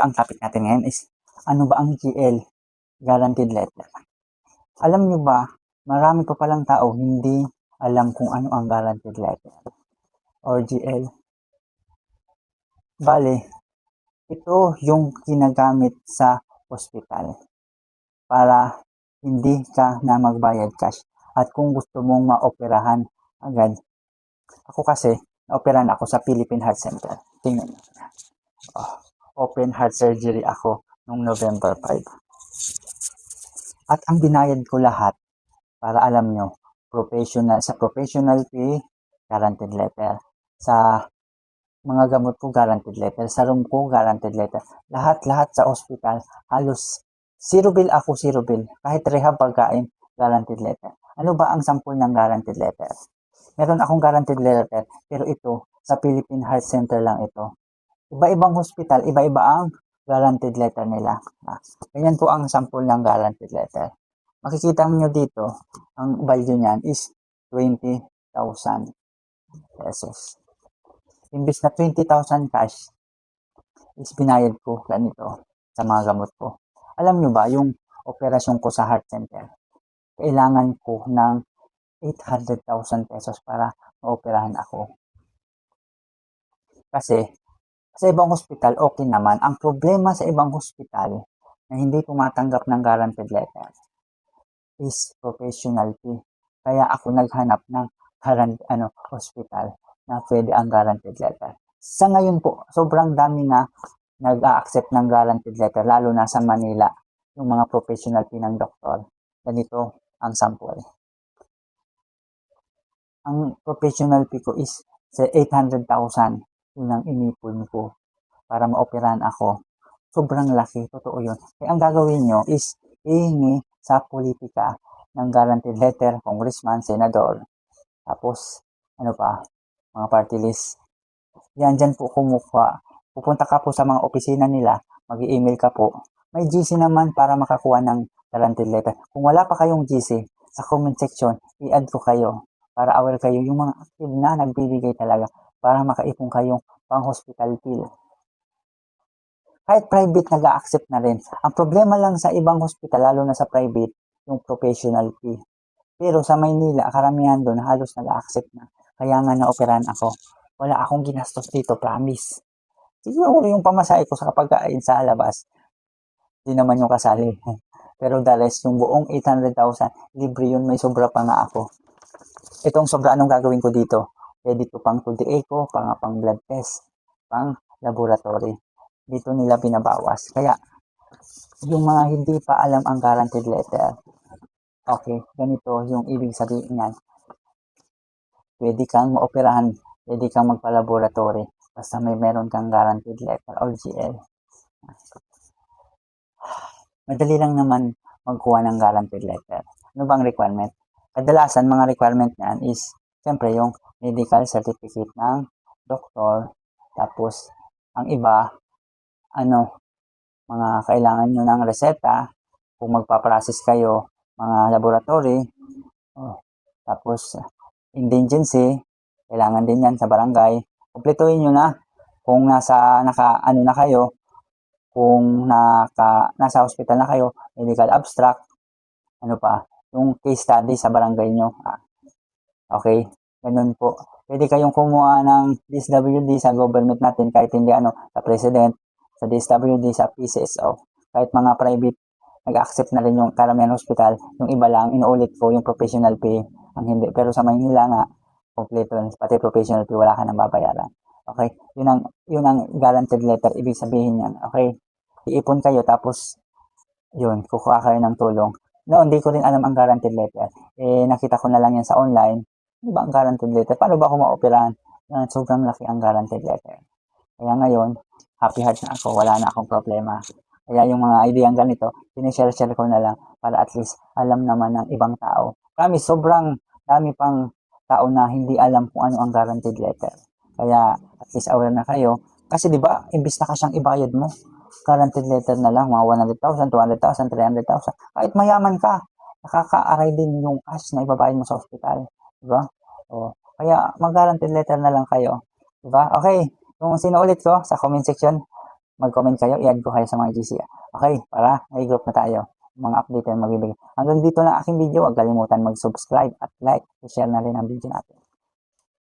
Ang topic natin ngayon is, ano ba ang GL, guaranteed letter? Alam nyo ba, marami pa palang tao hindi alam kung ano ang guaranteed letter or GL. Bale, ito yung ginagamit sa hospital para hindi ka na magbayad cash. At kung gusto mong maoperahan agad, ako kasi, naoperahan ako sa Philippine Heart Center. Tingnan nyo. Open heart surgery ako noong November 5. At ang binayad ko lahat, para alam nyo, sa professional fee, guaranteed letter. Sa mga gamot ko, guaranteed letter. Sa room ko, guaranteed letter. Lahat sa hospital, halos zero bill ako, zero bill. Kahit rehab pagkain, guaranteed letter. Ano ba ang sampul ng guaranteed letter? Meron akong guaranteed letter, pero ito, sa Philippine Heart Center lang ito. Iba-ibang hospital, iba-iba ang guaranteed letter nila. Ganyan po ang sampul ng guaranteed letter. Makikita nyo dito, ang value niyan is 20,000 pesos. Imbis na 20,000 cash, is binayad ko ganito sa mga gamot ko. Alam nyo ba, yung operasyon ko sa heart center, kailangan ko ng 800,000 pesos para maoperahan ako. Kasi, sa ibang hospital, okay naman. Ang problema sa ibang hospital na hindi tumatanggap ng guaranteed letter is professional fee. Kaya ako naghanap ng hospital na pwede ang guaranteed letter. Sa ngayon po, sobrang dami na nag-a-accept ng guaranteed letter, lalo na sa Manila, yung mga professional fee ng doktor. Ganito ang sample. Ang professional fee ko is sa 800,000. Yun ang inipon ko para maoperahan ako. Sobrang laki, totoo yun. Kaya ang gagawin nyo is ihingi sa politika ng guaranteed letter, congressman, senador, tapos ano pa, mga party list. Yan, dyan po kumukuha. Pupunta ka po sa mga opisina nila, mag-i-email ka po. May GC naman para makakuha ng guaranteed letter. Kung wala pa kayong GC, sa comment section, i-add ko kayo para aware kayo yung mga active na nagbibigay talaga para makaipon kayong pang hospital bill. Kahit private, nag-a-accept na rin. Ang problema lang sa ibang hospital, lalo na sa private, yung professional fee. Pero sa Maynila, karamihan doon, halos nag-a-accept na. Kaya nga na-operahan ako. Wala akong ginastos dito, promise. Siguro yung pamasahe ko sa pagkain sa labas, di naman yung kasali. Pero the rest, yung buong 800,000, libre yun, may sobra pa nga ako. Itong sobra, anong gagawin ko dito? Pwede ito pang 2D echo, pang blood test, pang laboratory. Dito nila binabawas. Kaya, yung mga hindi pa alam ang guaranteed letter, okay, ganito yung ibig sabihin niyan. Pwede kang maoperahan, pwede kang magpa-laboratory, basta meron kang guaranteed letter or GL. Madali lang naman magkuha ng guaranteed letter. Ano bang requirement? Kadalasan, mga requirement niyan is, siyempre, yung medical certificate ng doktor, tapos, ang iba, mga kailangan nyo ng reseta, kung magpa-process kayo, mga laboratory, tapos, indigency, kailangan din yan sa barangay. Kumpletuhin nyo na, kung nasa kayo, kung nasa hospital na kayo, medical abstract, yung case study sa barangay nyo. Okay, ganun po. Pwede kayong kumuha ng DSWD sa government natin, kahit hindi sa president, sa DSWD, sa PCSO, kahit mga private, nag-accept na rin yung karamihan hospital. Yung iba lang, inuulit ko yung professional pay, ang hindi. Pero sa Maynila nga, kompleto, pati professional fee, wala ka nang babayaran. Okay, yun ang guaranteed letter, ibig sabihin yan. Okay, iipon kayo, tapos yun, kukuha kayo ng tulong. No, hindi ko rin alam ang guaranteed letter. Nakita ko na lang yan sa online. Ano ba ang guaranteed letter? Paano ba ako ma-operahan? Sobrang laki ang guaranteed letter. Kaya ngayon, happy heart na ako, wala na akong problema. Kaya yung mga idea ganito, sinishare ko na lang para at least alam naman ng ibang tao. Kami, sobrang dami pang tao na hindi alam kung ano ang guaranteed letter. Kaya at least aware na kayo. Kasi di ba, imbis na ka siyang ibayad mo, guaranteed letter na lang, mga 100,000, 200,000, 300,000. Kahit mayaman ka, nakaka-aray din yung cash na ibabayad mo sa hospital. Diba? Kaya mag-guaranteed letter na lang kayo. Diba? Okay, kung sino ulit ko sa comment section, mag-comment kayo, i-add ko kayo sa mga GC. Okay, para may group na tayo. Mga update na magbibigay. Hanggang dito lang aking video. Huwag kalimutan mag-subscribe at like. I-share na rin ang video natin.